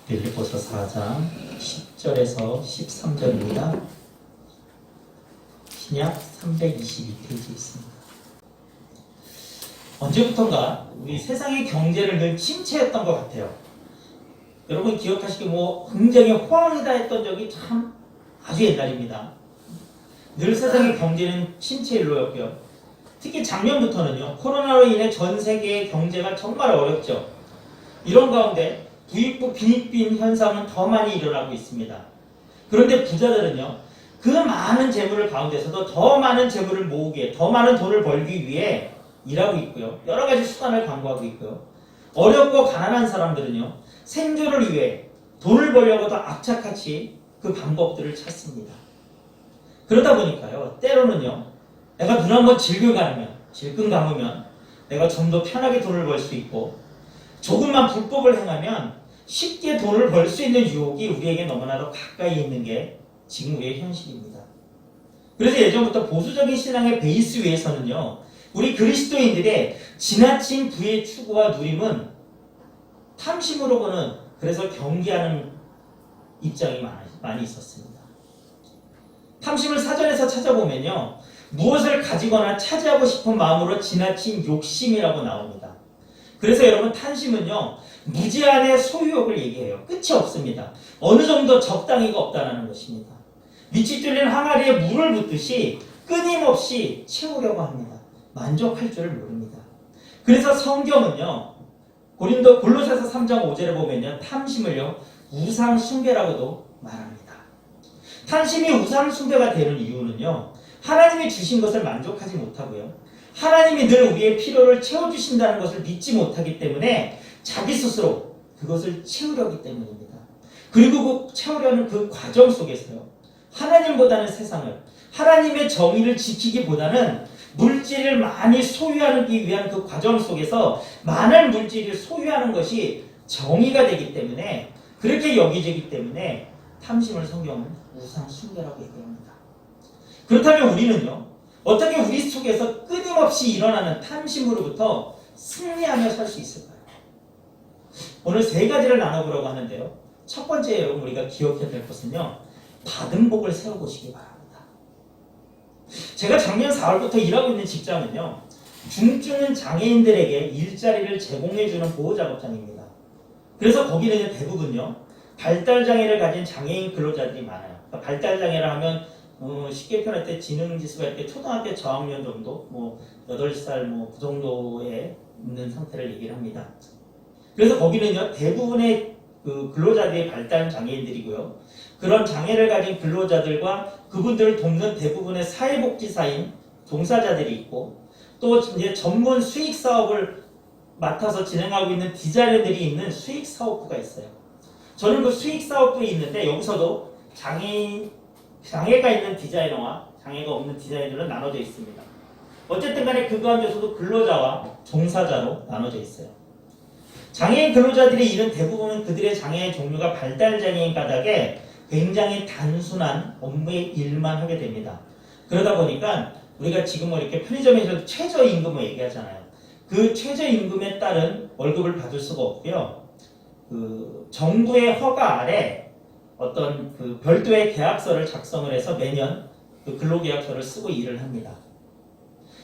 빌립보서 4장 10절에서 13절입니다. 신약 322페이지 있습니다. 언제부턴가 우리 세상의 경제를 늘 침체했던 것 같아요. 여러분 기억하시기 굉장히 호황이다 했던 적이 참 아주 옛날입니다. 늘 세상의 경제는 침체 일로였고요. 특히 작년부터는요, 코로나로 인해 전 세계의 경제가 정말 어렵죠. 이런 가운데 부익부 빈익빈 현상은 더 많이 일어나고 있습니다. 그런데 부자들은요, 그 많은 재물을 가운데서도 더 많은 재물을 모으기 위해, 더 많은 돈을 벌기 위해 일하고 있고요. 여러 가지 수단을 강구하고 있고요. 어렵고 가난한 사람들은요, 생존을 위해 돈을 벌려고 더 악착같이 그 방법들을 찾습니다. 그러다 보니까요, 때로는요, 내가 눈 한번 질끈 감으면 내가 좀 더 편하게 돈을 벌 수 있고, 조금만 불법을 행하면 쉽게 돈을 벌 수 있는 유혹이 우리에게 너무나도 가까이 있는 게 지금 우리의 현실입니다. 그래서 예전부터 보수적인 신앙의 베이스 위에서는요, 우리 그리스도인들의 지나친 부의 추구와 누림은 탐심으로 보는, 그래서 경계하는 입장이 많이 있었습니다. 탐심을 사전에서 찾아보면요, 무엇을 가지거나 차지하고 싶은 마음으로 지나친 욕심이라고 나옵니다. 그래서 여러분, 탐심은요, 무제한의 소유욕을 얘기해요. 끝이 없습니다. 어느 정도 적당히가 없다는 것입니다. 밑이 뚫린 항아리에 물을 붓듯이 끊임없이 채우려고 합니다. 만족할 줄 모릅니다. 그래서 성경은요, 골로새서 3장 5절에 보면요, 탐심을요, 우상 숭배라고도 말합니다. 탐심이 우상 숭배가 되는 이유는요, 하나님이 주신 것을 만족하지 못하고요, 하나님이 늘 우리의 필요를 채워주신다는 것을 믿지 못하기 때문에 자기 스스로 그것을 채우려기 때문입니다. 그리고 채우려는 그 과정 속에서요, 하나님보다는 세상을, 하나님의 정의를 지키기보다는 물질을 많이 소유하기 위한 그 과정 속에서 많은 물질을 소유하는 것이 정의가 되기 때문에, 그렇게 여기지기 때문에 탐심을 성경은 우상 숭배라고 얘기합니다. 그렇다면 우리는요, 어떻게 우리 속에서 끊임없이 일어나는 탐심으로부터 승리하며 살 수 있을까요? 오늘 세 가지를 나눠보려고 하는데요. 첫 번째, 여러분 우리가 기억해야 될 것은요, 받은 복을 세워보시기 바랍니다. 제가 작년 4월부터 일하고 있는 직장은요, 중증 장애인들에게 일자리를 제공해주는 보호작업장입니다. 그래서 거기는 대부분요, 발달장애를 가진 장애인 근로자들이 많아요. 그러니까 발달장애를 하면 쉽게 표현할 때 지능지수가 이렇게 초등학교 저학년 정도, 8살 그 정도에 있는 상태를 얘기를 합니다. 그래서 거기는요, 대부분의 그 근로자들이 발달 장애인들이고요. 그런 장애를 가진 근로자들과 그분들을 돕는 대부분의 사회복지사인 종사자들이 있고, 또 이제 전문 수익 사업을 맡아서 진행하고 있는 디자이너들이 있는 수익 사업부가 있어요. 저는 그 수익 사업부에 있는데, 여기서도 장애가 있는 디자이너와 장애가 없는 디자이너는 나눠져 있습니다. 어쨌든 간에 그 가운데서도 근로자와 종사자로 나눠져 있어요. 장애인 근로자들의 일은 대부분 그들의 장애의 종류가 발달장애인 까닭에 굉장히 단순한 업무의 일만 하게 됩니다. 그러다 보니까 우리가 지금 이렇게 편의점에서 최저임금을 얘기하잖아요. 그 최저임금에 따른 월급을 받을 수가 없고요. 그 정부의 허가 아래 어떤 그 별도의 계약서를 작성을 해서 매년 그 근로계약서를 쓰고 일을 합니다.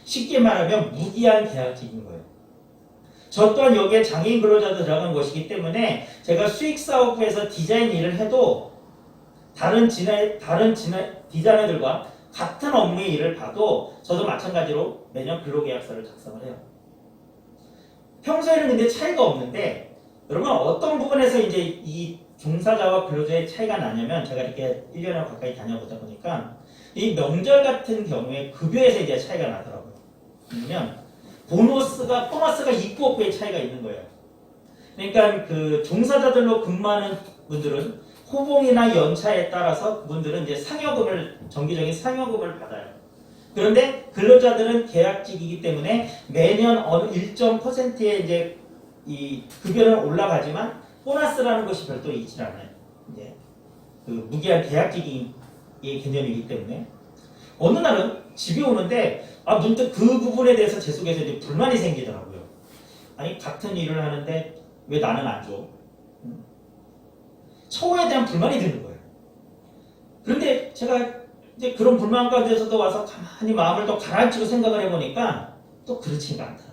쉽게 말하면 무기한 계약직인 거예요. 저 또한 여기에 장애인 근로자도 들어간 것이기 때문에 제가 수익사업부에서 디자인 일을 해도 다른 디자이너들과 같은 업무의 일을 봐도 저도 마찬가지로 매년 근로계약서를 작성을 해요. 평소에는 근데 차이가 없는데, 여러분 어떤 부분에서 이제 이 종사자와 근로자의 차이가 나냐면, 제가 이렇게 1년을 가까이 다녀보다 보니까 이 명절 같은 경우에 급여에서 이제 차이가 나더라고요. 왜냐면 보너스가 있고 없고의 차이가 있는 거예요. 그러니까 그 종사자들로 근무하는 분들은 호봉이나 연차에 따라서 그분들은 이제 정기적인 상여금을 받아요. 그런데 근로자들은 계약직이기 때문에 매년 어느 일정 퍼센트의 이제 이 급여는 올라가지만 보너스라는 것이 별도로 있지 않아요. 이제 그 무기한 계약직의 개념이기 때문에 어느 날은 집에 오는데 문득 그 부분에 대해서 제 속에서 이제 불만이 생기더라고요. 아니 같은 일을 하는데 왜 나는 안 줘? 처우에 대한 불만이 드는 거예요. 그런데 제가 이제 그런 불만 가운데서도 와서 가만히 마음을 또 가라앉히고 생각을 해보니까 또 그렇지가 않더라.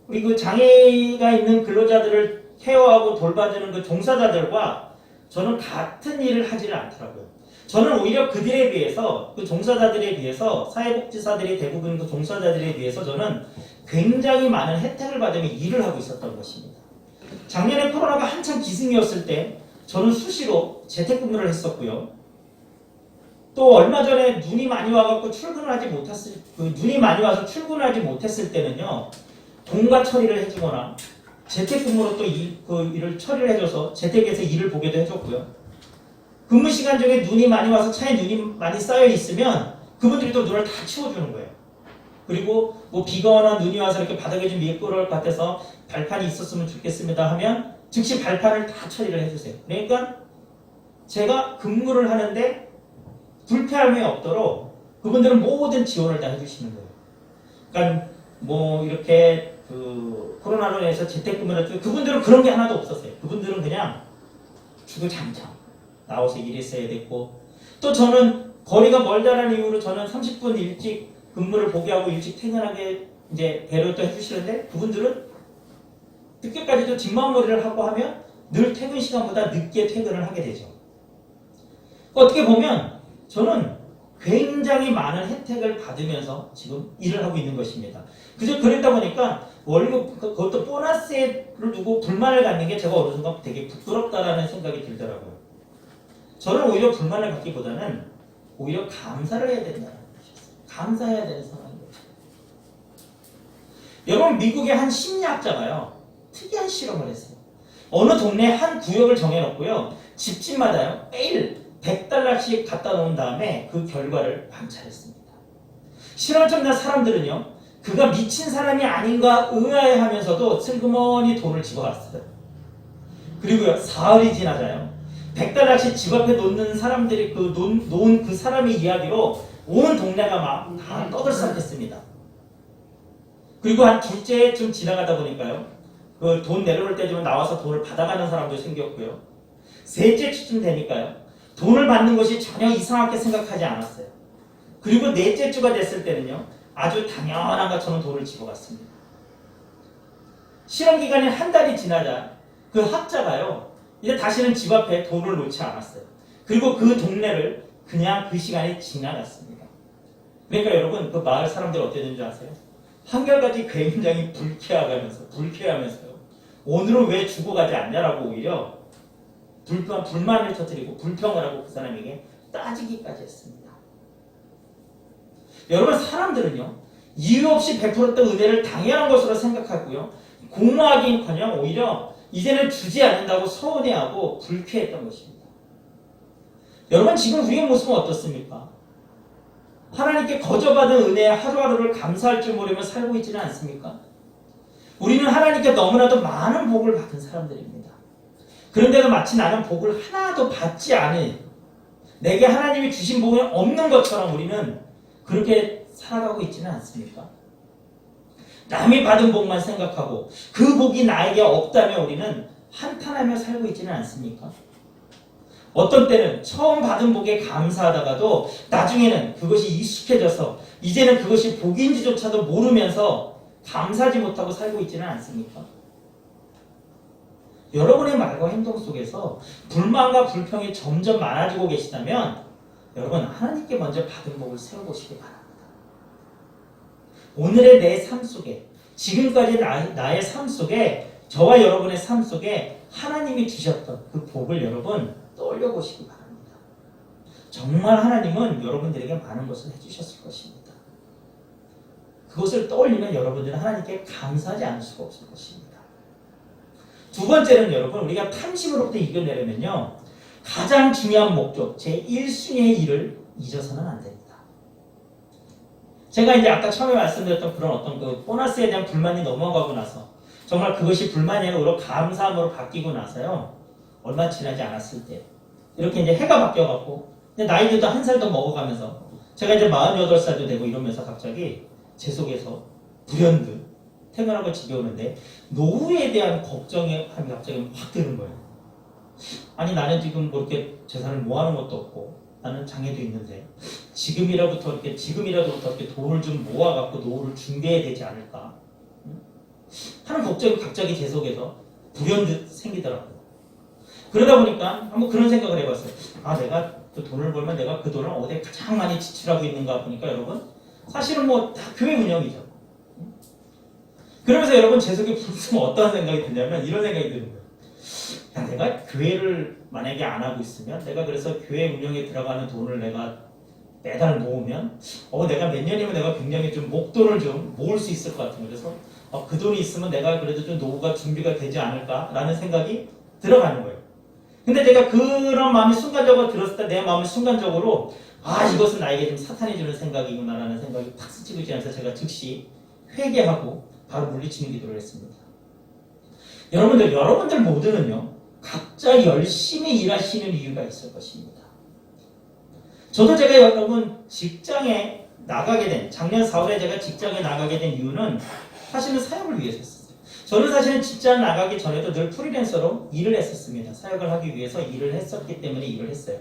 우리 그 장애가 있는 근로자들을 케어하고 돌봐주는 그 종사자들과 저는 같은 일을 하지를 않더라고요. 저는 오히려 그들에 비해서, 그 종사자들에 비해서, 사회복지사들이 대부분 그 종사자들에 비해서 저는 굉장히 많은 혜택을 받으며 일을 하고 있었던 것입니다. 작년에 코로나가 한참 기승이었을 때 저는 수시로 재택근무를 했었고요. 또 얼마 전에 눈이 많이 와갖고 눈이 많이 와서 출근을 하지 못했을 때는요, 동가 처리를 해주거나 재택근무로 또 그 일을 처리를 해줘서 재택에서 일을 보게도 해줬고요. 근무 시간 중에 눈이 많이 와서 차에 눈이 많이 쌓여 있으면 그분들이 또 눈을 다 치워주는 거예요. 그리고 뭐 비가 오나 눈이 와서 이렇게 바닥에 좀 미끄러울 것 같아서 발판이 있었으면 좋겠습니다 하면 즉시 발판을 다 처리를 해주세요. 그러니까 제가 근무를 하는데 불편함이 없도록 그분들은 모든 지원을 다 해주시는 거예요. 그러니까 뭐 이렇게 그 코로나로 인해서 재택근무를 했죠. 그분들은 그런 게 하나도 없었어요. 그분들은 그냥 주구장창 나와서 일했어야 됐고, 또 저는 거리가 멀다는 이유로 저는 30분 일찍 근무를 포기하고 일찍 퇴근하게 이제 배려도 해주시는데 그분들은 늦게까지도 뒷마무리를 하고 하면 늘 퇴근 시간보다 늦게 퇴근을 하게 되죠. 어떻게 보면 저는 굉장히 많은 혜택을 받으면서 지금 일을 하고 있는 것입니다. 그러다 보니까 월급, 그것도 보너스를 두고 불만을 갖는 게 제가 어느 순간 되게 부끄럽다라는 생각이 들더라고요. 저는 오히려 불만을 갖기보다는 오히려 감사를 해야 된다는 것이었어요. 감사해야 되는 상황인 거죠. 여러분, 미국의 한 심리학자가요, 특이한 실험을 했어요. 어느 동네 한 구역을 정해놓고요, 집집마다요, 매일 $100씩 갖다 놓은 다음에 그 결과를 관찰했습니다. 실험 참가 사람들은요, 그가 미친 사람이 아닌가 의아해하면서도 슬그머니 돈을 집어갔어요. 그리고요, 사흘이 지나자요, $100씩 집 앞에 놓는 사람들이 놓은 그 사람의 이야기로 온 동네가 막 다 떠들썩했습니다. 그리고 한 둘째쯤 지나가다 보니까요, 그 돈 내려올 때쯤 나와서 돈을 받아가는 사람도 생겼고요. 셋째쯤 되니까요, 돈을 받는 것이 전혀 이상하게 생각하지 않았어요. 그리고 넷째 주가 됐을 때는요, 아주 당연한 것처럼 돈을 집어갔습니다. 실험 기간이 한 달이 지나자 그 학자가요, 이제 다시는 집 앞에 돈을 놓지 않았어요. 그리고 그 동네를 그냥 그 시간에 지나갔습니다. 그러니까 여러분, 그 마을 사람들 어떻게 되는 줄 아세요? 한결같이 굉장히 불쾌하면서요. 오늘은 왜 주고 가지 않냐라고 오히려 불만을 터뜨리고 불평을 하고 그 사람에게 따지기까지 했습니다. 여러분, 사람들은요, 이유 없이 베풀었던 은혜를 당연한 것으로 생각하고요, 공모하기는커녕 오히려 이제는 주지 않는다고 서운해하고 불쾌했던 것입니다. 여러분, 지금 우리의 모습은 어떻습니까? 하나님께 거저받은 은혜에 하루하루를 감사할 줄 모르며 살고 있지는 않습니까? 우리는 하나님께 너무나도 많은 복을 받은 사람들입니다. 그런데도 마치 나는 복을 하나도 받지 않은, 내게 하나님이 주신 복은 없는 것처럼 우리는 그렇게 살아가고 있지는 않습니까? 남이 받은 복만 생각하고 그 복이 나에게 없다면 우리는 한탄하며 살고 있지는 않습니까? 어떤 때는 처음 받은 복에 감사하다가도 나중에는 그것이 익숙해져서 이제는 그것이 복인지조차도 모르면서 감사하지 못하고 살고 있지는 않습니까? 여러분의 말과 행동 속에서 불만과 불평이 점점 많아지고 계시다면 여러분, 하나님께 먼저 받은 복을 세워보시기 바랍니다. 오늘의 내 삶 속에, 지금까지 나의 삶 속에, 저와 여러분의 삶 속에 하나님이 주셨던 그 복을 여러분 떠올려 보시기 바랍니다. 정말 하나님은 여러분들에게 많은 것을 해주셨을 것입니다. 그것을 떠올리면 여러분들은 하나님께 감사하지 않을 수가 없을 것입니다. 두 번째는 여러분, 우리가 탐심으로부터 이겨내려면요, 가장 중요한 목적, 제 1순위의 일을 잊어서는 안 됩니다. 제가 이제 아까 처음에 말씀드렸던 그런 어떤 그 보너스에 대한 불만이 넘어가고 나서 정말 그것이 불만이 아니라 감사함으로 바뀌고 나서요, 얼마 지나지 않았을 때 이렇게 이제 해가 바뀌어갖고 나이도 한 살 더 먹어가면서 제가 이제 48살도 되고 이러면서 갑자기 제 속에서 불현듯 퇴근하고 집에 오는데 노후에 대한 걱정이 갑자기 확 드는 거예요. 아니 나는 지금 뭐 이렇게 재산을 모아놓은 것도 없고 나는 장애도 있는데 지금이라도 이렇게 돈을 좀 모아갖고 노후를 준비해야 되지 않을까 하는 걱정이 갑자기 제 속에서 불현듯 생기더라고요. 그러다 보니까 한번 그런 생각을 해봤어요. 아, 내가 그 돈을 벌면 내가 그 돈을 어디에 가장 많이 지출하고 있는가 보니까 여러분 사실은 뭐 다 교회 운영이죠. 그러면서 여러분 제 속에 무슨 어떤 생각이 드냐면 이런 생각이 드는 거예요. 야, 내가 교회를 만약에 안 하고 있으면 내가 그래서 교회 운영에 들어가는 돈을 내가 매달 모으면 내가 몇 년이면 내가 굉장히 좀 목돈을 좀 모을 수 있을 것 같은 거예요. 그래서 그 돈이 있으면 내가 그래도 좀 노후가 준비가 되지 않을까라는 생각이 들어가는 거예요. 근데 제가 그런 마음이 순간적으로 들었을 때 내 마음이 순간적으로 이것은 나에게 좀 사탄이 주는 생각이구나라는 생각이 팍 스치고 지나서 제가 즉시 회개하고 바로 물리치는 기도를 했습니다. 여러분들 모두는요 각자 열심히 일하시는 이유가 있을 것입니다. 저도 제가 여러분 직장에 나가게 된 작년 4월에 제가 직장에 나가게 된 이유는 사실은 사역을 위해서였어요. 저는 사실은 직장 나가기 전에도 늘 프리랜서로 일을 했었습니다. 사역을 하기 위해서 일을 했었기 때문에 일을 했어요.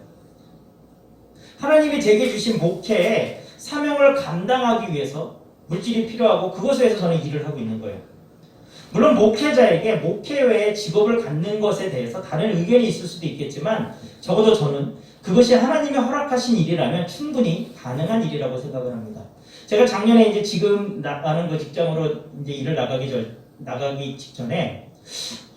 하나님이 제게 주신 목회에 사명을 감당하기 위해서 물질이 필요하고 그것에 의해서 저는 일을 하고 있는 거예요. 물론 목회자에게 목회 외에 직업을 갖는 것에 대해서 다른 의견이 있을 수도 있겠지만 적어도 저는 그것이 하나님이 허락하신 일이라면 충분히 가능한 일이라고 생각을 합니다. 제가 작년에 이제 지금 나가는 그 직장으로 이제 일을 나가기 직전에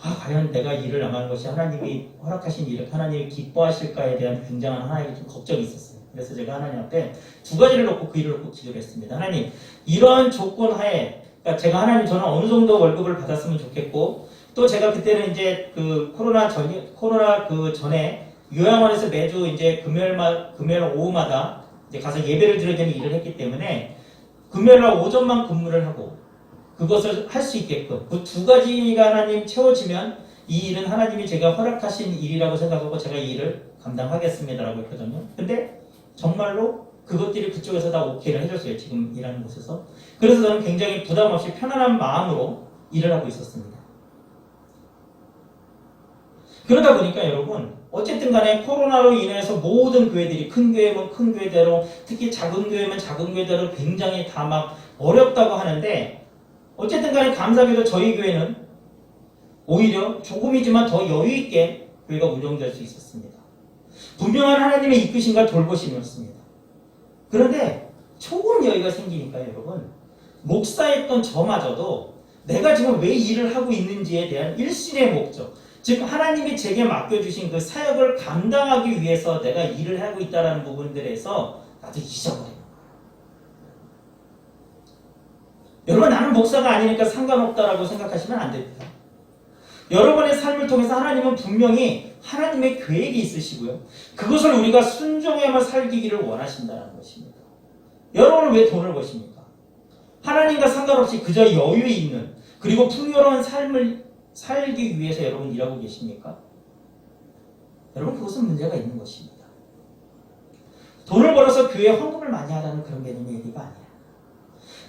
과연 내가 일을 나가는 것이 하나님이 허락하신 일을 하나님이 기뻐하실까에 대한 굉장한 하나님의 좀 걱정이 있었어요. 그래서 제가 하나님 앞에 두 가지를 놓고 그 일을 놓고 기도를 했습니다. 하나님, 이런 조건 하에 그러니까 제가 하나님 저는 어느 정도 월급을 받았으면 좋겠고 또 제가 그때는 이제 그 코로나 그 전에 요양원에서 매주 이제 금요일 오후마다 이제 가서 예배를 드려야 되는 일을 했기 때문에 금요일날 오전만 근무를 하고 그것을 할 수 있게끔 그 두 가지가 하나님 채워지면 이 일은 하나님이 제가 허락하신 일이라고 생각하고 제가 이 일을 감당하겠습니다라고 했거든요. 근데 정말로 그것들이 그쪽에서 다 오케이를 해줬어요. 지금 일하는 곳에서. 그래서 저는 굉장히 부담 없이 편안한 마음으로 일을 하고 있었습니다. 그러다 보니까 여러분 어쨌든 간에 코로나로 인해서 모든 교회들이 큰 교회면 큰 교회대로 특히 작은 교회면 작은 교회대로 굉장히 다 막 어렵다고 하는데 어쨌든 간에 감사하게도 저희 교회는 오히려 조금이지만 더 여유 있게 교회가 운영될 수 있었습니다. 분명한 하나님의 이끄심과 돌보심이었습니다. 그런데 조금 여유가 생기니까 여러분 목사였던 저마저도 내가 지금 왜 일을 하고 있는지에 대한 일순의 목적 즉 하나님이 제게 맡겨주신 그 사역을 감당하기 위해서 내가 일을 하고 있다는 부분들에서 나도 잊어버려요. 여러분 나는 목사가 아니니까 상관없다라고 생각하시면 안 됩니다. 여러분의 삶을 통해서 하나님은 분명히 하나님의 계획이 있으시고요. 그것을 우리가 순종하며 살기를 원하신다는 것입니다. 여러분은 왜 돈을 버십니까? 하나님과 상관없이 그저 여유 있는 그리고 풍요로운 삶을 살기 위해서 여러분 일하고 계십니까? 여러분 그것은 문제가 있는 것입니다. 돈을 벌어서 교회에 헌금을 많이 하라는 그런 개념의 얘기가 아니에요.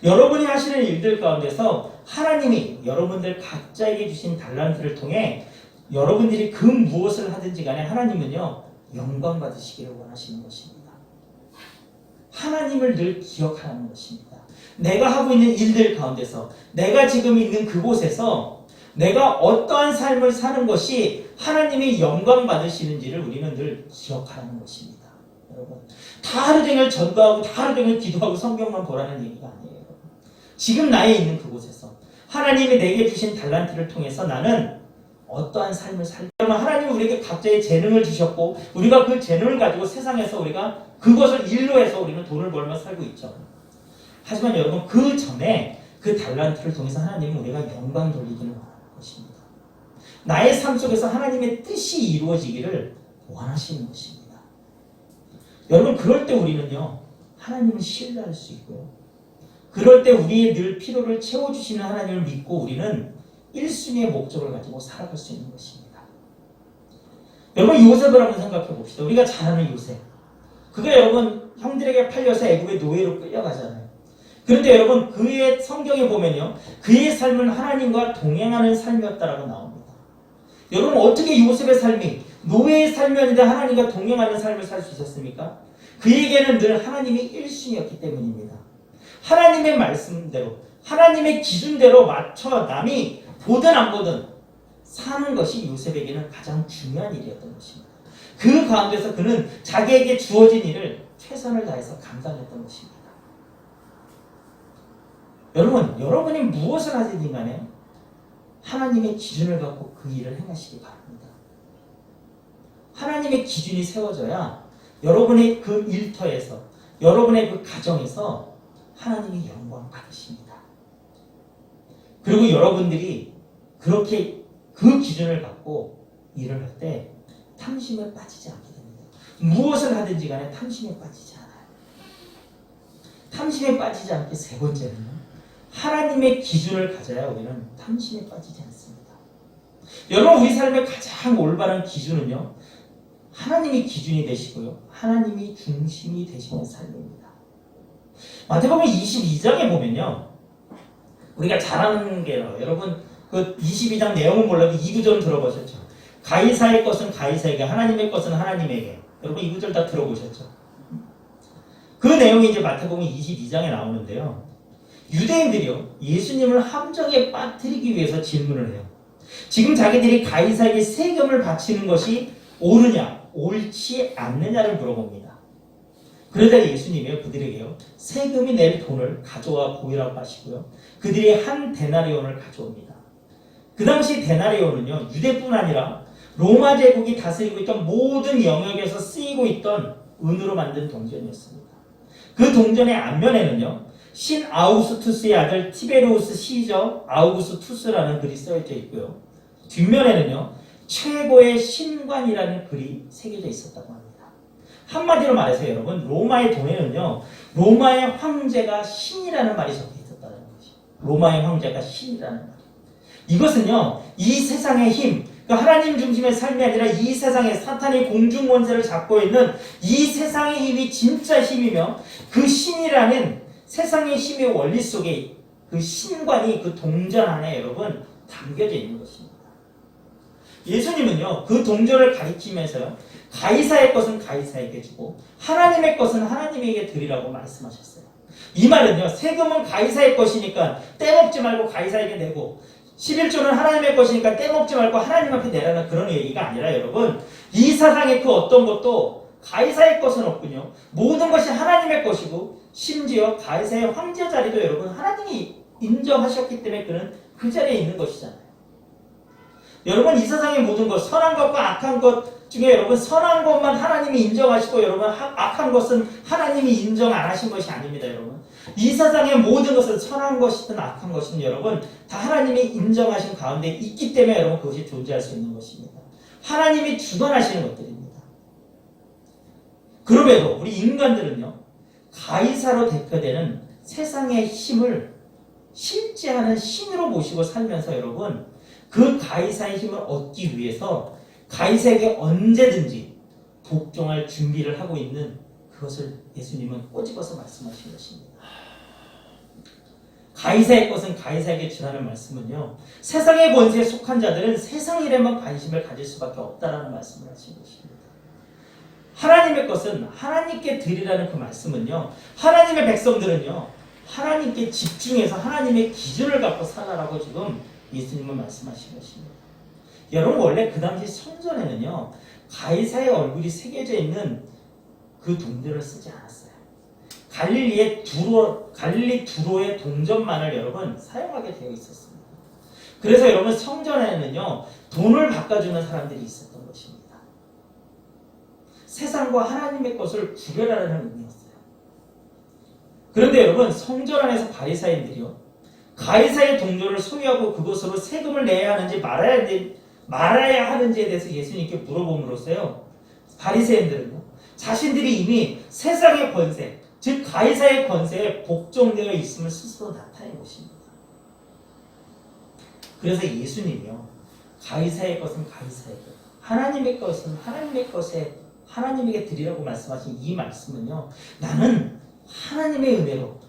여러분이 하시는 일들 가운데서 하나님이 여러분들 각자에게 주신 달란트를 통해 여러분들이 그 무엇을 하든지 간에 하나님은요 영광 받으시기를 원하시는 것입니다. 하나님을 늘 기억하는 것입니다. 내가 하고 있는 일들 가운데서 내가 지금 있는 그곳에서 내가 어떠한 삶을 사는 것이 하나님이 영광 받으시는지를 우리는 늘 기억하는 것입니다. 여러분 다 하루 종일 전도하고 다 하루 종일 기도하고 성경만 보라는 얘기가 아니에요. 지금 나에 있는 그곳에서 하나님이 내게 주신 달란트를 통해서 나는 어떠한 삶을 살까? 하나님이 우리에게 각자의 재능을 주셨고 우리가 그 재능을 가지고 세상에서 우리가 그것을 일로 해서 우리는 돈을 벌며 살고 있죠. 하지만 여러분 그 전에 그 달란트를 통해서 하나님은 우리가 영광 돌리기를 원하는 것입니다. 나의 삶 속에서 하나님의 뜻이 이루어지기를 원하시는 것입니다. 여러분 그럴 때 우리는요 하나님을 신뢰할 수 있고요. 그럴 때 우리의 늘 필요를 채워주시는 하나님을 믿고 우리는 1순위의 목적을 가지고 살아갈 수 있는 것입니다. 여러분 요셉을 한번 생각해 봅시다. 우리가 잘 아는 요셉. 그가 여러분 형들에게 팔려서 애굽의 노예로 끌려가잖아요. 그런데 여러분 그의 성경에 보면요. 그의 삶은 하나님과 동행하는 삶이었다라고 나옵니다. 여러분 어떻게 요셉의 삶이 노예의 삶이었는데 하나님과 동행하는 삶을 살 수 있었습니까? 그에게는 늘 하나님이 1순위였기 때문입니다. 하나님의 말씀대로 하나님의 기준대로 맞춰 남이 보든 안 보든 사는 것이 요셉에게는 가장 중요한 일이었던 것입니다. 그 가운데서 그는 자기에게 주어진 일을 최선을 다해서 감당했던 것입니다. 여러분, 여러분이 무엇을 하든지 간에 하나님의 기준을 갖고 그 일을 행하시기 바랍니다. 하나님의 기준이 세워져야 여러분의 그 일터에서, 여러분의 그 가정에서 하나님이 영광 받으십니다. 그리고 여러분들이 그렇게 그 기준을 갖고 일을 할 때 탐심에 빠지지 않게 됩니다. 무엇을 하든지 간에 탐심에 빠지지 않아요. 탐심에 빠지지 않게 세 번째는요. 하나님의 기준을 가져야 우리는 탐심에 빠지지 않습니다. 여러분 우리 삶의 가장 올바른 기준은요. 하나님이 기준이 되시고요. 하나님이 중심이 되시는 삶입니다. 마태복음 22장에 보면요. 우리가 잘 아는 게요. 여러분 그 22장 내용은 몰라도 2구절 들어보셨죠? 가이사의 것은 가이사에게, 하나님의 것은 하나님에게. 여러분 2구절 다 들어보셨죠? 그 내용이 이제 마태복음 22장에 나오는데요. 유대인들이요. 예수님을 함정에 빠뜨리기 위해서 질문을 해요. 지금 자기들이 가이사에게 세금을 바치는 것이 옳으냐, 옳지 않느냐를 물어봅니다. 그러자 예수님이 그들에게요. 세금이 낼 돈을 가져와 보이라고 하시고요. 그들이 한 데나리온을 가져옵니다. 그 당시 데나리온은요. 유대뿐 아니라 로마 제국이 다스리고 있던 모든 영역에서 쓰이고 있던 은으로 만든 동전이었습니다. 그 동전의 앞면에는요. 신 아우구스투스의 아들 티베리우스 시저 아우구스투스라는 글이 써져 있고요. 뒷면에는요. 최고의 신관이라는 글이 새겨져 있었다고 합니다. 한마디로 말해서 여러분 로마의 돈에는요. 로마의 황제가 신이라는 말이 적혀 있었다는 거죠. 로마의 황제가 신이라는 말. 이것은요. 이 세상의 힘, 하나님 중심의 삶이 아니라 이 세상에 사탄이 공중 권세를 잡고 있는 이 세상의 힘이 진짜 힘이며 그 신이라는 세상의 힘의 원리 속에 그 신관이 그 동전 안에 여러분 담겨져 있는 것입니다. 예수님은요. 그 동전을 가리키면서요. 가이사의 것은 가이사에게 주고 하나님의 것은 하나님에게 드리라고 말씀하셨어요. 이 말은요. 세금은 가이사의 것이니까 떼먹지 말고 가이사에게 내고 11조는 하나님의 것이니까 떼먹지 말고 하나님 앞에 내라는 그런 얘기가 아니라 여러분 이 세상의 그 어떤 것도 가이사의 것은 없군요. 모든 것이 하나님의 것이고 심지어 가이사의 황제 자리도 여러분 하나님이 인정하셨기 때문에 그는 그 자리에 있는 것이잖아요. 여러분 이 세상의 모든 것 선한 것과 악한 것 중에 여러분 선한 것만 하나님이 인정하시고 여러분 악한 것은 하나님이 인정 안 하신 것이 아닙니다. 여러분 이 세상의 모든 것은 선한 것이든 악한 것이든 여러분 다 하나님이 인정하신 가운데 있기 때문에 여러분 그것이 존재할 수 있는 것입니다. 하나님이 주관하시는 것들입니다. 그럼에도 우리 인간들은요. 가이사로 대표되는 세상의 힘을 실제하는 신으로 모시고 살면서 여러분 그 가이사의 힘을 얻기 위해서 가이사에게 언제든지 복종할 준비를 하고 있는 그것을 예수님은 꼬집어서 말씀하신 것입니다. 가이사의 것은 가이사에게 주라는 말씀은요. 세상의 권세에 속한 자들은 세상 일에만 관심을 가질 수밖에 없다라는 말씀을 하신 것입니다. 하나님의 것은 하나님께 드리라는 그 말씀은요. 하나님의 백성들은요. 하나님께 집중해서 하나님의 기준을 갖고 살아라고 지금 예수님은 말씀하신 것입니다. 여러분 원래 그 당시 성전에는요. 가이사의 얼굴이 새겨져 있는 그 동전을 쓰지 않았어요. 갈릴리 두로의 동전만을 여러분 사용하게 되어 있었습니다. 그래서 여러분 성전에는요. 돈을 바꿔주는 사람들이 있었던 것입니다. 세상과 하나님의 것을 구별하라는 의미였어요. 그런데 여러분 성전 안에서 바리사인들이요. 가이사의 동전을 소유하고 그것으로 세금을 내야 하는지 말아야 하는지에 대해서 예수님께 물어봄으로써요. 바리새인들은요. 자신들이 이미 세상의 권세, 즉 가이사의 권세에 복종되어 있음을 스스로 나타낸 것입니다. 그래서 예수님이요. 가이사의 것은 가이사에게, 하나님의 것은 하나님의 것에 하나님에게 드리라고 말씀하신 이 말씀은요. 나는 하나님의 은혜로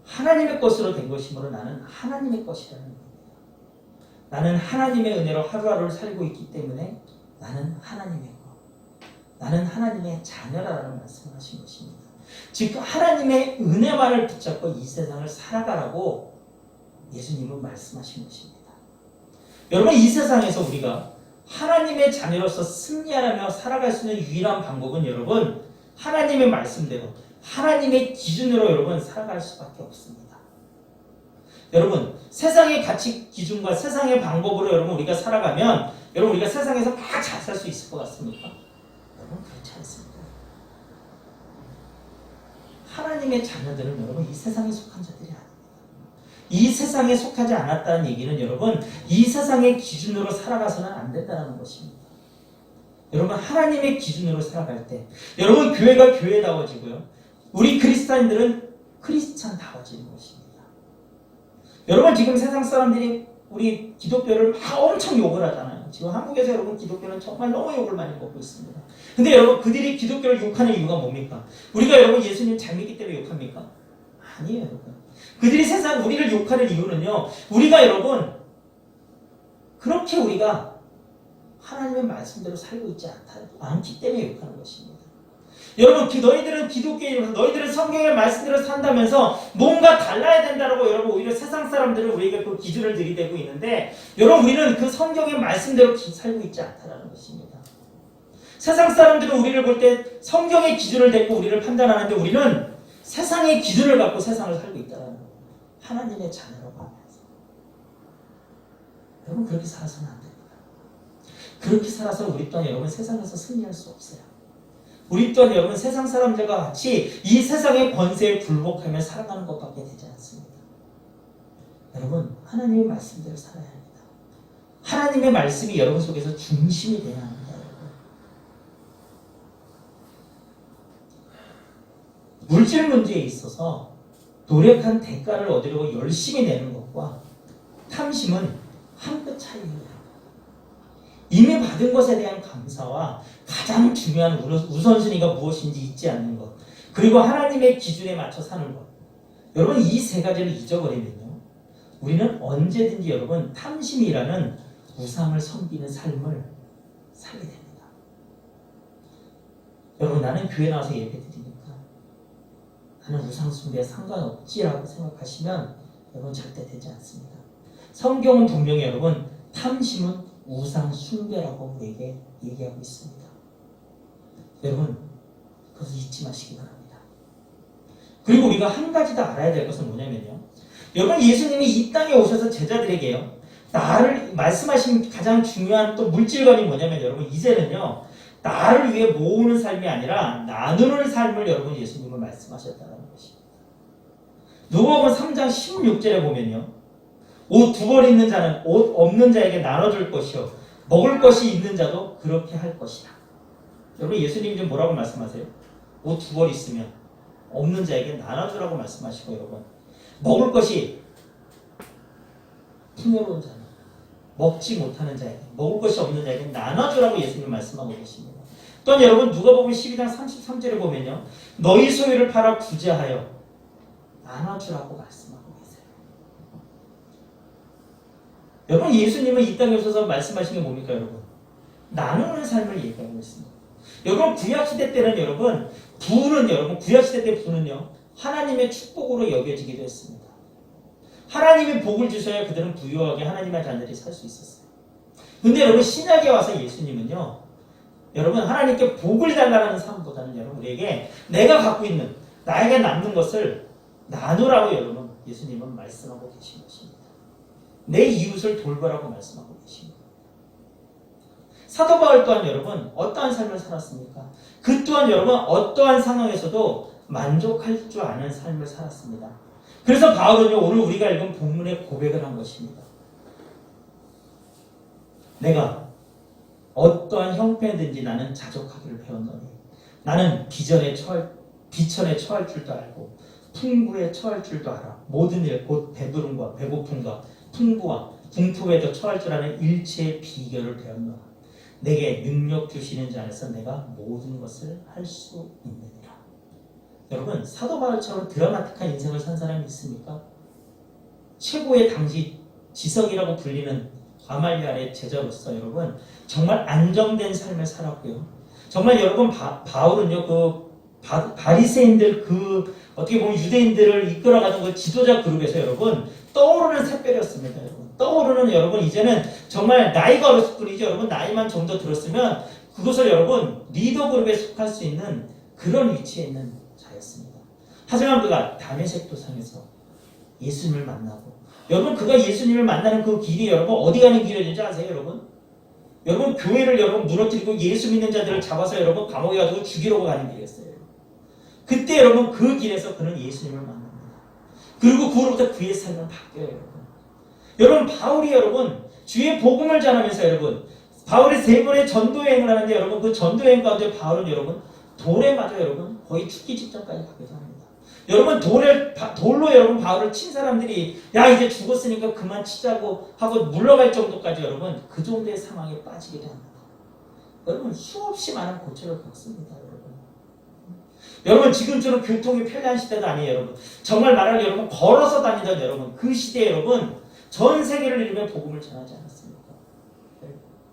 하나님의 것으로 된 것이므로 나는 하나님의 것이라는 겁니다. 나는 하나님의 은혜로 하루하루를 살고 있기 때문에 나는 하나님의 거, 나는 하나님의 자녀라는 말씀을 하신 것입니다. 즉 하나님의 은혜만을 붙잡고 이 세상을 살아가라고 예수님은 말씀하신 것입니다. 여러분, 이 세상에서 우리가 하나님의 자녀로서 승리하며 살아갈 수 있는 유일한 방법은 여러분, 하나님의 말씀대로 하나님의 기준으로 여러분 살아갈 수밖에 없습니다. 여러분, 세상의 가치 기준과 세상의 방법으로 여러분 우리가 살아가면 여러분 우리가 세상에서 다 잘 살 수 있을 것 같습니까? 여러분, 그렇지 않습니다. 하나님의 자녀들은 여러분 이 세상에 속한 자들이 아닙니다. 이 세상에 속하지 않았다는 얘기는 여러분 이 세상의 기준으로 살아가서는 안 된다는 것입니다. 여러분, 하나님의 기준으로 살아갈 때 여러분 교회가 교회다워지고요, 우리 그리스도인들은 크리스찬다워지는 것입니다. 여러분, 지금 세상 사람들이 우리 기독교를 막 엄청 욕을 하잖아요. 지금 한국에서 여러분 기독교는 정말 너무 욕을 많이 먹고 있습니다. 근데 여러분, 그들이 기독교를 욕하는 이유가 뭡니까? 우리가 여러분 예수님 잘 믿기 때문에 욕합니까? 아니에요, 여러분. 그들이 세상 우리를 욕하는 이유는요, 우리가 여러분 그렇게 우리가 하나님의 말씀대로 살고 있지 않기 때문에 욕하는 것입니다. 여러분, 너희들은 기독교인으로서 너희들은 성경의 말씀대로 산다면서 뭔가 달라야 된다라고 여러분 오히려 세상 사람들은 우리에게 그 기준을 들이대고 있는데, 여러분 우리는 그 성경의 말씀대로 살고 있지 않다라는 것입니다. 세상 사람들은 우리를 볼 때 성경의 기준을 대고 우리를 판단하는데 우리는 세상의 기준을 갖고 세상을 살고 있다는 거예요. 하나님의 자녀라고 하면서. 여러분, 그렇게 살아서는 안 됩니다. 그렇게 살아서 우리 또한 여러분 세상에서 승리할 수 없어요. 우리 또한 여러분 세상 사람들과 같이 이 세상의 권세에 굴복하며 살아가는 것밖에 되지 않습니다. 여러분, 하나님의 말씀대로 살아야 합니다. 하나님의 말씀이 여러분 속에서 중심이 되어야 합니다. 물질 문제에 있어서 노력한 대가를 얻으려고 열심히 내는 것과 탐심은 한 끗 차이입니다. 이미 받은 것에 대한 감사와 가장 중요한 우선순위가 무엇인지 잊지 않는 것, 그리고 하나님의 기준에 맞춰 사는 것. 여러분, 이 세 가지를 잊어버리면요, 우리는 언제든지 여러분 탐심이라는 우상을 섬기는 삶을 살게 됩니다. 여러분, 나는 교회 나와서 예배 드리니까 나는 우상 숭배에 상관없지라고 생각하시면 여러분 절대 되지 않습니다. 성경은 분명히 여러분 탐심은 우상 숭배라고 우리에게 얘기하고 있습니다. 여러분, 그것을 잊지 마시기 바랍니다. 그리고 우리가 한 가지 더 알아야 될 것은 뭐냐면요, 여러분 예수님이 이 땅에 오셔서 제자들에게요, 나를 말씀하신 가장 중요한 또 물질관이 뭐냐면 여러분 이제는요, 나를 위해 모으는 삶이 아니라 나누는 삶을 여러분 예수님은 말씀하셨다는 것입니다. 누가복음 3장 16절에 보면요, 옷 2벌 있는 자는 옷 없는 자에게 나눠줄 것이요, 먹을 것이 있는 자도 그렇게 할 것이다. 여러분, 예수님이 지금 뭐라고 말씀하세요? 옷 2벌 있으면 없는 자에게 나눠주라고 말씀하시고, 여러분 먹을 것이 풍요로운 자는 먹지 못하는 자에게, 먹을 것이 없는 자에게 나눠주라고 예수님 말씀하고 계십니다. 또한 여러분 누가복음 12장 33절에 보면요, 너희 소유를 팔아 구제하여 나눠주라고 말씀하고 계세요. 여러분, 예수님은 이 땅에 오셔서 말씀하신 게 뭡니까? 여러분, 나누는 삶을 얘기하고 있습니다. 여러분, 구약시대 때는 여러분 부는 여러분 구약시대 때 부는요, 하나님의 축복으로 여겨지기도 했습니다. 하나님이 복을 주셔야 그들은 부유하게 하나님의 자녀들이 살 수 있었어요. 근데 여러분, 신약에 와서 예수님은요, 여러분 하나님께 복을 달라는 삶보다는 여러분 우리에게 내가 갖고 있는 나에게 남는 것을 나누라고 여러분 예수님은 말씀하고 계신 것입니다. 내 이웃을 돌보라고 말씀하고 계십니다. 사도 바울 또한 여러분 어떠한 삶을 살았습니까? 그 또한 여러분 어떠한 상황에서도 만족할 줄 아는 삶을 살았습니다. 그래서 바울은요, 오늘 우리가 읽은 본문의 고백을 한 것입니다. 내가 어떠한 형편이든지 나는 자족하기를 배웠노니 나는 비천에 처할 줄도 알고 풍부에 처할 줄도 알아. 모든 일 곧 배부름과 배고픔과 풍부와 궁핍에도 처할 줄 아는 일체의 비결을 배웠노라. 내게 능력 주시는 자 안에서 내가 모든 것을 할 수 있느니라. 여러분, 사도 바울처럼 드라마틱한 인생을 산 사람이 있습니까? 최고의 당시 지성이라고 불리는 가말리엘의 제자로서 여러분 정말 안정된 삶을 살았고요. 정말 여러분 바울은요 바리새인들 어떻게 보면 유대인들을 이끌어가는 그 지도자 그룹에서 여러분 떠오르는 샛별이었습니다. 여러분 떠오르는 여러분 이제는 정말 나이가 어렸을 뿐이지 여러분 나이만 좀 더 들었으면 그것을 여러분 리더 그룹에 속할 수 있는 그런 위치에 있는 자였습니다. 하지만 그가 다메섹 도상에서 예수님을 만나고 여러분 그가 예수님을 만나는 그 길이 여러분 어디 가는 길이었는지 아세요 여러분? 여러분 교회를 여러분 무너뜨리고 예수 믿는 자들을 잡아서 여러분 감옥에 가지고 죽이려고 가는 길이었어요. 그때 여러분 그 길에서 그는 예수님을 만납니다. 그리고 그 후로부터 그의 삶은 바뀌어요 여러분. 여러분 바울이 여러분 주의 복음을 전하면서 여러분 바울이 3번의 전도여행을 하는데 여러분 그 전도여행 가운데 바울은 여러분 돌에 맞아 여러분 거의 죽기 직전까지 가기도 합니다. 여러분 돌로 여러분 바울을 친 사람들이 야 이제 죽었으니까 그만 치자고 하고 물러갈 정도까지 여러분 그 정도의 상황에 빠지기도 합니다. 여러분 수없이 많은 고초를 겪습니다. 여러분 지금처럼 교통이 편리한 시대도 아니에요 여러분. 정말 말하면 여러분 걸어서 다니던 여러분 그 시대에 여러분 전 세계를 이루며 복음을 전하지 않았습니까?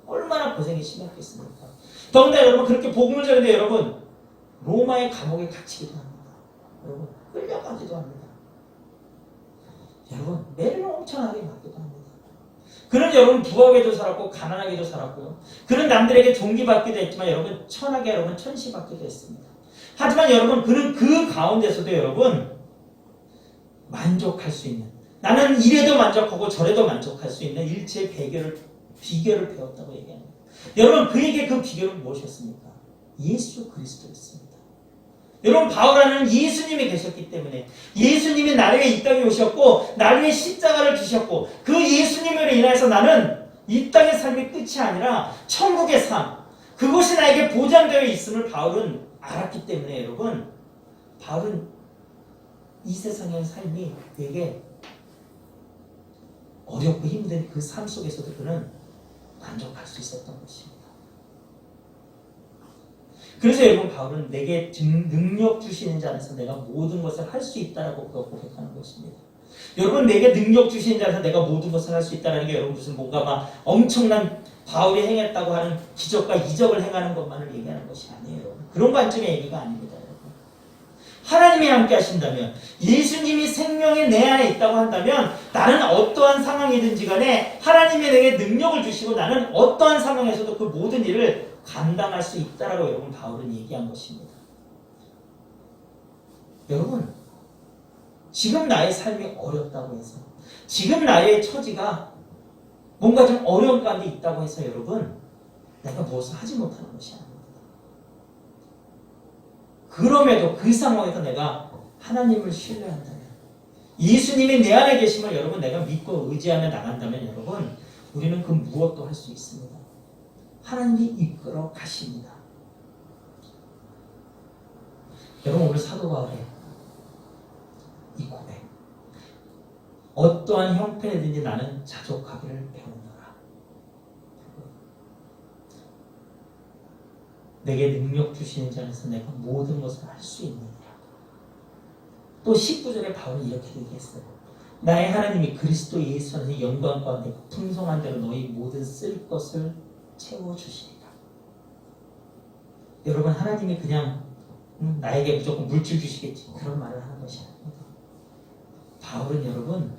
얼마나 고생이 심했겠습니까? 더군다나 여러분 그렇게 복음을 전하는데 여러분 로마의 감옥에 갇히기도 합니다. 여러분 끌려가기도 합니다. 여러분 매를 엄청나게 맞기도 합니다. 그는 여러분 부하게도 살았고 가난하게도 살았고요. 그는 남들에게 존귀받기도 했지만 여러분 천하게 여러분 천시받기도 했습니다. 하지만 여러분 그는 그 가운데서도 여러분 만족할 수 있는 나는 이래도 만족하고 저래도 만족할 수 있는 일체의 비결을 배웠다고 얘기합니다. 여러분 그에게 그 비결은 무엇이었습니까? 예수 그리스도였습니다. 여러분 바울 안에는 예수님이 계셨기 때문에 예수님이 나를 위해 이 땅에 오셨고 나를 위해 십자가를 지셨고 그 예수님으로 인해서 나는 이 땅의 삶이 끝이 아니라 천국의 삶 그것이 나에게 보장되어 있음을 바울은 알았기 때문에 여러분 바울은 이 세상의 삶이 되게 어렵고 힘든 그 삶 속에서도 그는 만족할 수 있었던 것입니다. 그래서 여러분 바울은 내게 능력 주시는 자 안에서 내가 모든 것을 할 수 있다라고 고백하는 것입니다. 여러분 내게 능력 주시는 자 안에서 내가 모든 것을 할 수 있다라는 게 여러분 무슨 뭔가 막 엄청난 바울이 행했다고 하는 기적과 이적을 행하는 것만을 얘기하는 것이 아니에요. 그런 관점의 얘기가 아닙니다. 여러분. 하나님이 함께 하신다면 예수님이 생명이 내 안에 있다고 한다면 나는 어떠한 상황이든지 간에 하나님이 내게 능력을 주시고 나는 어떠한 상황에서도 그 모든 일을 감당할 수 있다라고 여러분 바울은 얘기한 것입니다. 여러분 지금 나의 삶이 어렵다고 해서 지금 나의 처지가 뭔가 좀 어려운 가운데 있다고 해서 여러분 내가 무엇을 하지 못하는 것이 아닙니다. 그럼에도 그 상황에서 내가 하나님을 신뢰한다면 예수님이 내 안에 계심을 여러분 내가 믿고 의지하며 나간다면 여러분 우리는 그 무엇도 할 수 있습니다. 하나님이 이끌어 가십니다. 여러분 오늘 사도 바울의 이 고백 어떠한 형편이든지 나는 자족하기를 배우노라. 내게 능력 주시는 자 안에서 내가 모든 것을 할 수 있느니라. 또 19절에 바울은 이렇게 얘기했어요. 나의 하나님이 그리스도 예수 안에서 영광 가운데 풍성한 대로 너희 모든 쓸 것을 채워주시리라. 여러분 하나님이 그냥 나에게 무조건 물질 주시겠지 그런 말을 하는 것이 아닙니다. 바울은 여러분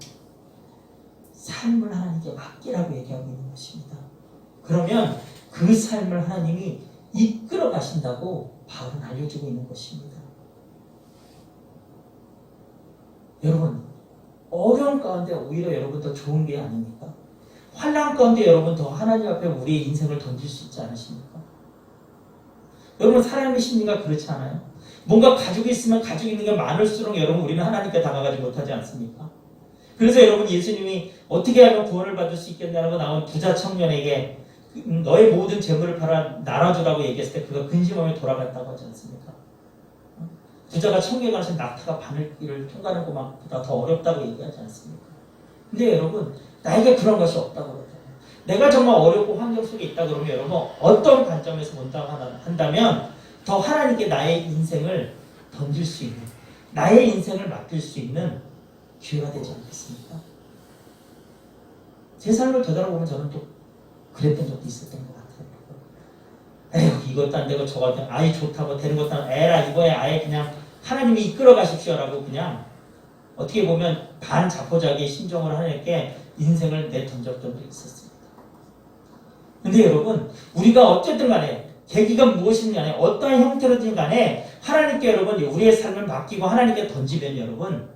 삶을 하나님께 맡기라고 얘기하고 있는 것입니다. 그러면 그 삶을 하나님이 이끌어 가신다고 바울은 알려주고 있는 것입니다. 여러분 어려운 가운데 오히려 여러분 더 좋은 게 아닙니까? 환난 가운데 여러분 더 하나님 앞에 우리의 인생을 던질 수 있지 않으십니까? 여러분 사람의 심리가 그렇지 않아요? 뭔가 가지고 있으면 가지고 있는 게 많을수록 여러분 우리는 하나님께 다가가지 못하지 않습니까? 그래서 여러분 예수님이 어떻게 하면 구원을 받을 수 있겠냐라고 나온 부자 청년에게 너의 모든 재물을 팔아 나눠주라고 얘기했을 때 그가 근심하며 돌아갔다고 하지 않습니까? 부자가 천국에 가서 낙타가 바늘길을 통과하는 것보다 더 어렵다고 얘기하지 않습니까? 근데 여러분 나에게 그런 것이 없다고 그러잖아요. 내가 정말 어렵고 환경 속에 있다 그러면 여러분 어떤 관점에서 본다고 한다면 더 하나님께 나의 인생을 던질 수 있는 나의 인생을 맡길 수 있는 기회가 되지 않겠습니까? 제 삶을 되돌아보면 저는 또 그랬던 적도 있었던 것 같아요. 에휴, 이것도 안 되고 저것도 아이 좋다고 되는 것도 안 에라 이거에 아예 그냥 하나님이 이끌어 가십시오라고 그냥 어떻게 보면 반자포자기의 심정을 하나님께 인생을 내던졌던 적이 있었습니다. 근데 여러분, 우리가 어쨌든 간에 계기가 무엇이든 간에 어떠한 형태로든 간에 하나님께 여러분 우리의 삶을 맡기고 하나님께 던지면 여러분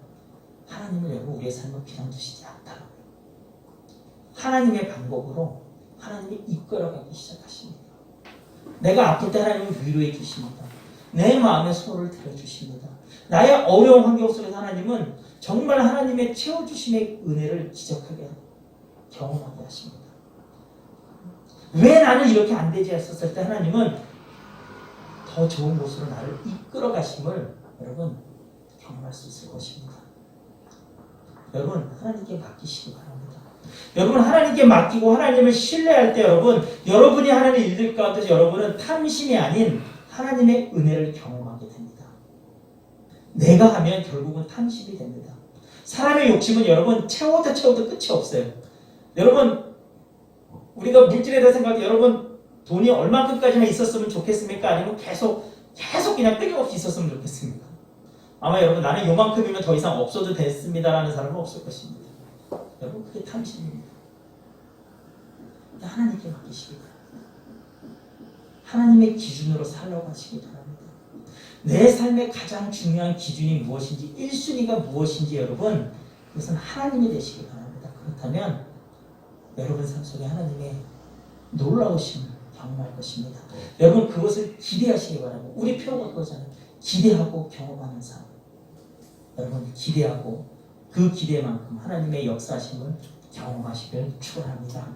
하나님은 여러분 우리의 삶을 그냥 두시지 않다. 하나님의 방법으로 하나님이 이끌어가기 시작하십니다. 내가 아플 때 하나님은 위로해 주십니다. 내 마음에 소를 들어주십니다. 나의 어려운 환경 속에서 하나님은 정말 하나님의 채워주심의 은혜를 기적하게 경험하게 하십니다. 왜 나는 이렇게 안 되지 했었을 때 하나님은 더 좋은 곳으로 나를 이끌어 가심을 여러분 경험할 수 있을 것입니다. 여러분 하나님께 맡기시기 바랍니다. 여러분 하나님께 맡기고 하나님을 신뢰할 때 여러분이 하는 일들 가운데서 여러분은 탐심이 아닌 하나님의 은혜를 경험하게 됩니다. 내가 하면 결국은 탐심이 됩니다. 사람의 욕심은 여러분 채워도 끝이 없어요. 여러분 우리가 물질에 대해 생각할 때 여러분 돈이 얼마큼까지나 있었으면 좋겠습니까? 아니면 계속 그냥 끊임없이 있었으면 좋겠습니까? 아마 여러분 나는 요만큼이면 더 이상 없어도 됐습니다라는 사람은 없을 것입니다. 여러분 그게 탐심입니다. 하나님께 맡기시기 바랍니다. 하나님의 기준으로 살아가시기 바랍니다. 내 삶의 가장 중요한 기준이 무엇인지 1순위가 무엇인지 여러분 그것은 하나님이 되시기 바랍니다. 그렇다면 여러분 삶 속에 하나님의 놀라우심을 경험할 것입니다. 여러분 그것을 기대하시기 바랍니다. 우리 표가 그거잖아요. 기대하고 경험하는 삶. 여러분 기대하고 그 기대만큼 하나님의 역사하심을 경험하시길 축원합니다.